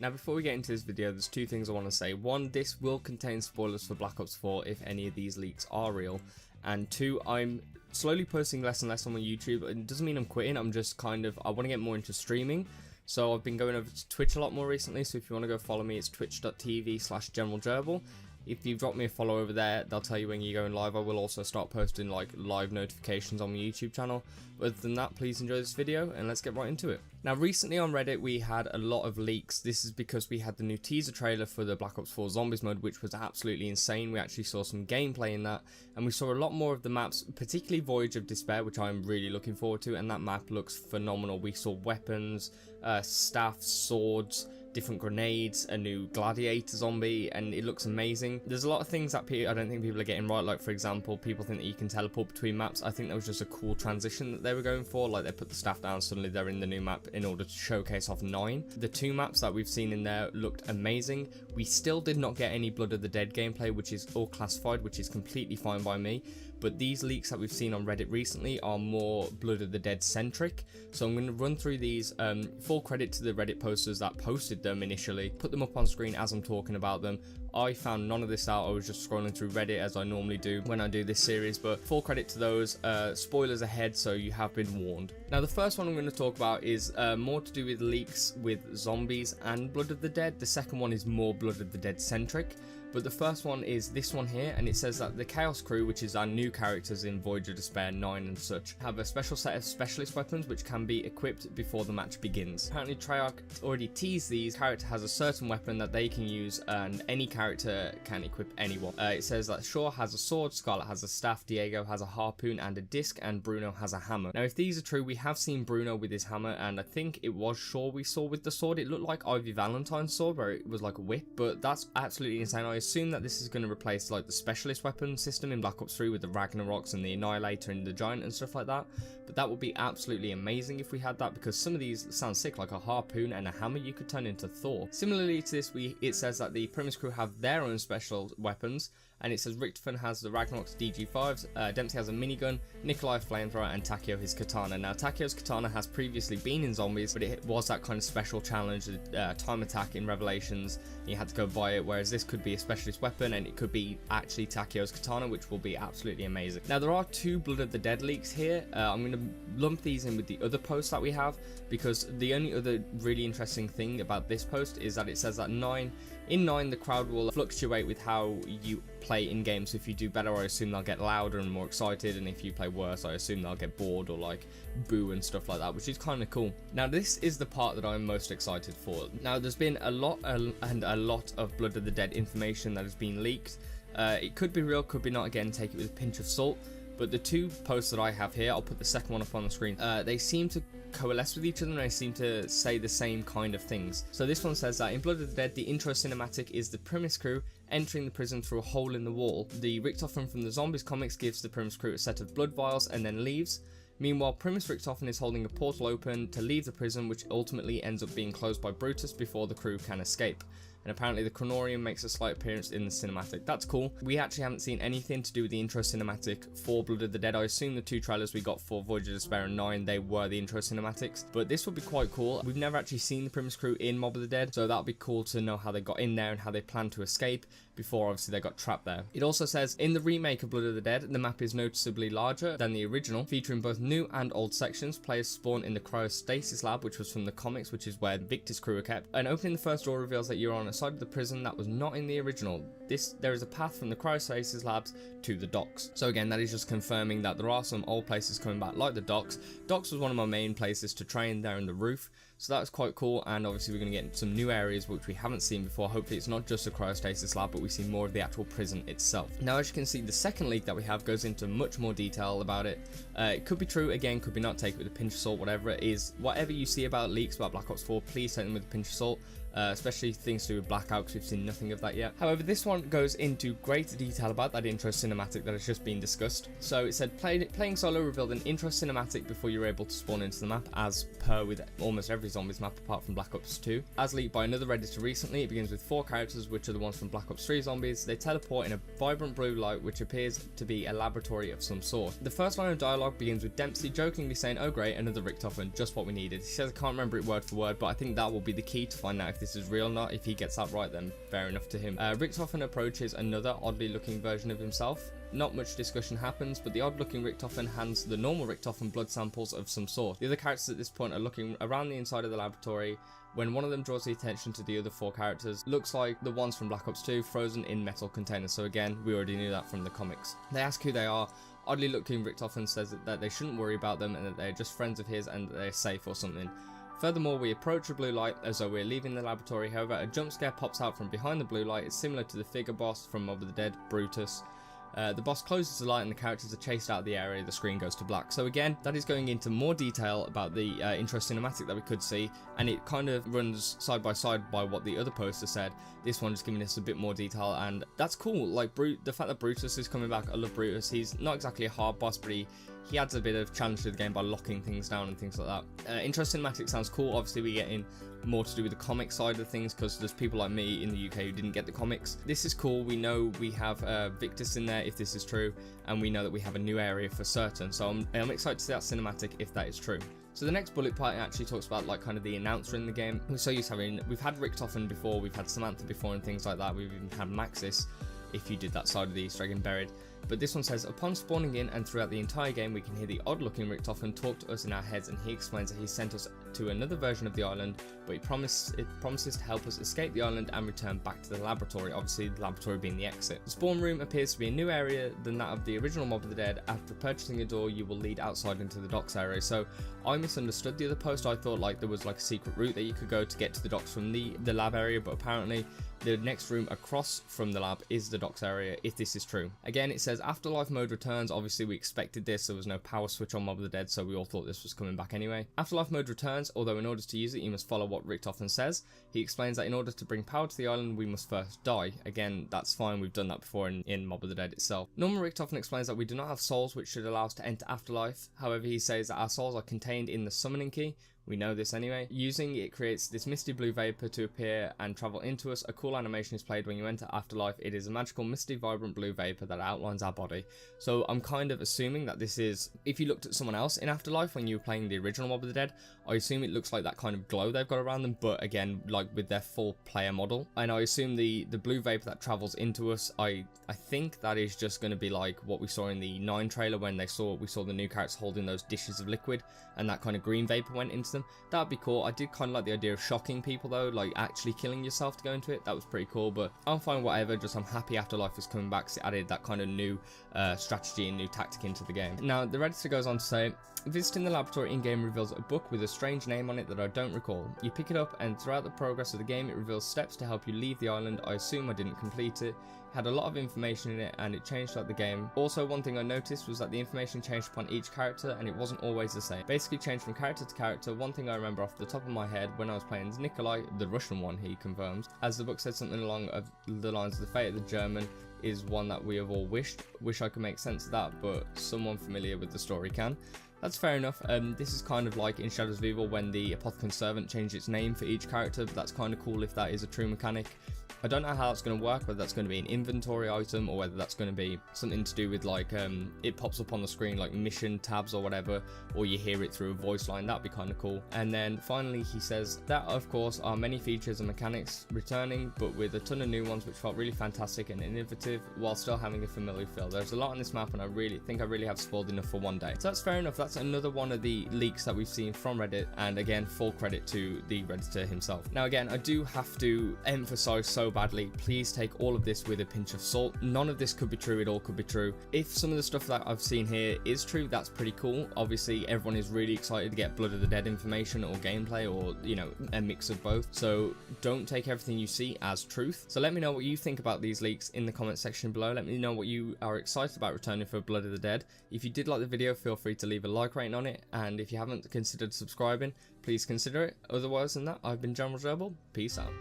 Now before we get into this video, there's two things I want to say. One, this will contain spoilers for Black Ops 4 if any of these leaks are real. And two, I'm slowly posting less and less on my YouTube. It doesn't mean I'm quitting, I'm just I want to get more into streaming. So I've been going over to Twitch a lot more recently, so if you want to go follow me, it's twitch.tv/GeneralGerbil. If you drop me a follow over there, they'll tell you when you're going live. I will also start posting like live notifications on my YouTube channel. But other than that, please enjoy this video and let's get right into it. Now recently on Reddit we had a lot of leaks. This is because we had the new teaser trailer for the Black Ops 4 Zombies mode, which was absolutely insane. We actually saw some gameplay in that, and we saw a lot more of the maps, particularly Voyage of Despair, which I'm really looking forward to, and that map looks phenomenal. We saw weapons, staff, swords, different grenades, a new gladiator zombie, and it looks amazing. There's a lot of things that I don't think people are getting right, like for example, people think that you can teleport between maps. I think that was just a cool transition that they were going for, like they put the staff down, suddenly they're in the new map in order to showcase off 9. The 2 maps that we've seen in there looked amazing. We still did not get any Blood of the Dead gameplay, which is all classified, which is completely fine by me. But these leaks that we've seen on Reddit recently are more Blood of the Dead centric. So I'm going to run through these. Full credit to the Reddit posters that posted them initially. Put them up on screen as I'm talking about them. I found none of this out. I was just scrolling through Reddit as I normally do when I do this series. But full credit to those. Spoilers ahead, so you have been warned. Now the first one I'm going to talk about is more to do with leaks with zombies and Blood of the Dead. The second one is more Blood of the Dead centric. But the first one is this one here, and it says that the Chaos Crew, which is our new characters in Voyage of Despair 9 and such, have a special set of specialist weapons which can be equipped before the match begins. Apparently Treyarch already teased these. The character has a certain weapon that they can use, and any character can equip anyone. It says that Shaw has a sword, Scarlet has a staff, Diego has a harpoon and a disc, and Bruno has a hammer. Now if these are true, we have seen Bruno with his hammer, and I think it was Shaw we saw with the sword. It looked like Ivy Valentine's sword where it was like a whip, but that's absolutely insane. I assume that this is going to replace like the specialist weapon system in Black Ops 3 with the Ragnaroks and the Annihilator and the Giant and stuff like that. But that would be absolutely amazing if we had that, because some of these sound sick, like a harpoon and a hammer you could turn into Thor. Similarly to this, it says that the Primus crew have their own special weapons, and it says Richtofen has the Ragnarok's DG5s, Dempsey has a minigun, Nikolai flamethrower, and Takeo his katana. Now Takeo's katana has previously been in Zombies, but it was that kind of special challenge, time attack in Revelations. You had to go buy it, whereas this could be a specialist weapon, and it could be actually Takeo's katana, which will be absolutely amazing. Now there are 2 Blood of the Dead leaks here. I'm going to lump these in with the other posts that we have, because the only other really interesting thing about this post is that it says that in 9 the crowd will fluctuate with how you play in games. So if you do better, I assume they'll get louder and more excited, and if you play worse, I assume they'll get bored or like boo and stuff like that, which is kind of cool. Now this is the part that I'm most excited for. Now there's been a lot of Blood of the Dead information that has been leaked. It could be real, could be not. Again, take it with a pinch of salt. But the 2 posts that I have here, I'll put the second one up on the screen, they seem to coalesce with each other, and they seem to say the same kind of things. So this one says that in Blood of the Dead, the intro cinematic is the Primus crew entering the prison through a hole in the wall. The Richtofen from the Zombies comics gives the Primus crew a set of blood vials and then leaves. Meanwhile, Primus Richtofen is holding a portal open to leave the prison, which ultimately ends up being closed by Brutus before the crew can escape. And apparently the Chronorium makes a slight appearance in the cinematic. That's cool. We actually haven't seen anything to do with the intro cinematic for Blood of the Dead. I assume the 2 trailers we got for Voyage of Despair and 9, they were the intro cinematics. But this would be quite cool. We've never actually seen the Primus crew in Mob of the Dead, so that'll be cool to know how they got in there and how they plan to escape before obviously they got trapped there. It also says, in the remake of Blood of the Dead, the map is noticeably larger than the original, featuring both new and old sections. Players spawn in the cryostasis lab, which was from the comics, which is where Victor's crew are kept. And opening the first door reveals that you're on a side of the prison that was not in the original. There is a path from the cryostasis labs to the docks. So again, that is just confirming that there are some old places coming back, like the docks. Docks was one of my main places to train there in the roof, so that was quite cool. And obviously we're going to get some new areas which we haven't seen before. Hopefully it's not just a cryostasis lab, but we see more of the actual prison itself. Now as you can see, the second leak that we have goes into much more detail about it. It could be true, again, could be not. Take it with a pinch of salt. Whatever it is, whatever you see about leaks about Black Ops 4, please take them with a pinch of salt. Especially things to do with Blackout, because we've seen nothing of that yet. However, this one goes into greater detail about that intro cinematic that has just been discussed. So it said playing solo revealed an intro cinematic before you were able to spawn into the map, as per with almost every Zombies map apart from Black Ops 2. As leaked by another Redditor recently, it begins with 4 characters, which are the ones from Black Ops 3 Zombies. They teleport in a vibrant blue light, which appears to be a laboratory of some sort. The first line of dialogue begins with Dempsey jokingly saying, "Oh great, another Richtofen, just what we needed." He says, I can't remember it word for word, but I think that will be the key to find out if if this is real or not. If he gets that right, then fair enough to him. Richtofen approaches another oddly looking version of himself. Not much discussion happens, but the odd looking Richtofen hands the normal Richtofen blood samples of some sort. The other characters at this point are looking around the inside of the laboratory when one of them draws the attention to the other 4 characters. Looks like the ones from Black Ops 2, frozen in metal containers. So again, we already knew that from the comics. They ask who they are. Oddly looking Richtofen says that they shouldn't worry about them and that they're just friends of his and that they're safe or something. Furthermore, we approach a blue light as though we're leaving the laboratory. However, a jump scare pops out from behind the blue light. It's similar to the figure boss from Mob of the Dead, Brutus. The boss closes the light and the characters are chased out of the area. The screen goes to black. So again, that is going into more detail about the intro cinematic that we could see, and it kind of runs side by side by what the other poster said. This one just giving us a bit more detail, and that's cool. Like the fact that Brutus is coming back, I love Brutus. He's not exactly a hard boss, but he adds a bit of challenge to the game by locking things down and things like that. Intro cinematic sounds cool. Obviously we get in more to do with the comic side of things because there's people like me in the UK who didn't get the comics. This is cool. We know we have Victus in there if this is true, and we know that we have a new area for certain, so I'm excited to see that cinematic if that is true. So the next bullet point actually talks about like kind of the announcer in the game. We're so used to we've had Richtofen before, we've had Samantha before and things like that. We've even had Maxis if you did that side of the Easter egg in Buried. But this one says, upon spawning in and throughout the entire game, we can hear the odd looking Richtofen talk to us in our heads, and he explains that he sent us to another version of the island, but it promises to help us escape the island and return back to the laboratory, obviously the laboratory being the exit. The spawn room appears to be a new area than that of the original Mob of the Dead. After purchasing a door, you will lead outside into the docks area. So I misunderstood the other post. I thought like there was like a secret route that you could go to get to the docks from the lab area, but apparently the next room across from the lab is the docks area, if this is true. Again, it says Afterlife mode returns. Obviously we expected this. There was no power switch on Mob of the Dead, so we all thought this was coming back anyway. Afterlife mode returns, although in order to use it you must follow what Richtofen says. He explains that in order to bring power to the island we must first die. Again, that's fine, we've done that before in Mob of the Dead itself. Norman Richtofen explains that we do not have souls which should allow us to enter Afterlife. However, he says that our souls are contained in the summoning key. We know this anyway. Using it creates this misty blue vapor to appear and travel into us. A cool animation is played when you enter Afterlife. It is a magical, misty, vibrant blue vapor that outlines our body. So I'm kind of assuming that this is, if you looked at someone else in Afterlife when you were playing the original Mob of the Dead, I assume it looks like that kind of glow they've got around them, but again, like with their full player model. And I assume the blue vapor that travels into us, I think that is just going to be like what we saw in the 9 trailer when we saw the new characters holding those dishes of liquid and that kind of green vapor went into them. That'd be cool. I did kind of like the idea of shocking people though, like actually killing yourself to go into it. That was pretty cool, but I'm fine, whatever. Just I'm happy Afterlife is coming back, so it added that kind of new strategy and new tactic into the game. Now the Redditor goes on to say, visiting the laboratory in-game reveals a book with a strange name on it that I don't recall. You pick it up and throughout the progress of the game it reveals steps to help you leave the island. I assume I didn't complete it. Had a lot of information in it and it changed throughout the game. Also, one thing I noticed was that the information changed upon each character and it wasn't always the same. Basically changed from character to character. One thing I remember off the top of my head when I was playing as Nikolai, the Russian one, he confirms, as the book said something along the lines of the fate of the German is one that we have all wished. Wish I could make sense of that, but someone familiar with the story can. That's fair enough. This is kind of like in Shadows of Evil when the Apothecary Servant changed its name for each character, but that's kind of cool if that is a true mechanic. I don't know how that's going to work, whether that's going to be an inventory item or whether that's going to be something to do with like it pops up on the screen like mission tabs or whatever, or you hear it through a voice line. That'd be kind of cool. And then finally he says that of course are many features and mechanics returning, but with a ton of new ones which felt really fantastic and innovative while still having a familiar feel. There's a lot on this map and I really have spoiled enough for one day. So that's fair enough. That's another one of the leaks that we've seen from Reddit, and again full credit to the Redditor himself. Now again, I do have to emphasize so badly, please take all of this with a pinch of salt. None of this could be true, it all could be true. If some of the stuff that I've seen here is true, that's pretty cool. Obviously everyone is really excited to get Blood of the Dead information or gameplay or, you know, a mix of both, so don't take everything you see as truth. So let me know what you think about these leaks in the comment section below. Let me know what you are excited about returning for Blood of the Dead. If you did like the video, feel free to leave a like rating on it, and if you haven't considered subscribing, please consider it. Otherwise than that, I've been GeneralGerbil. Peace out.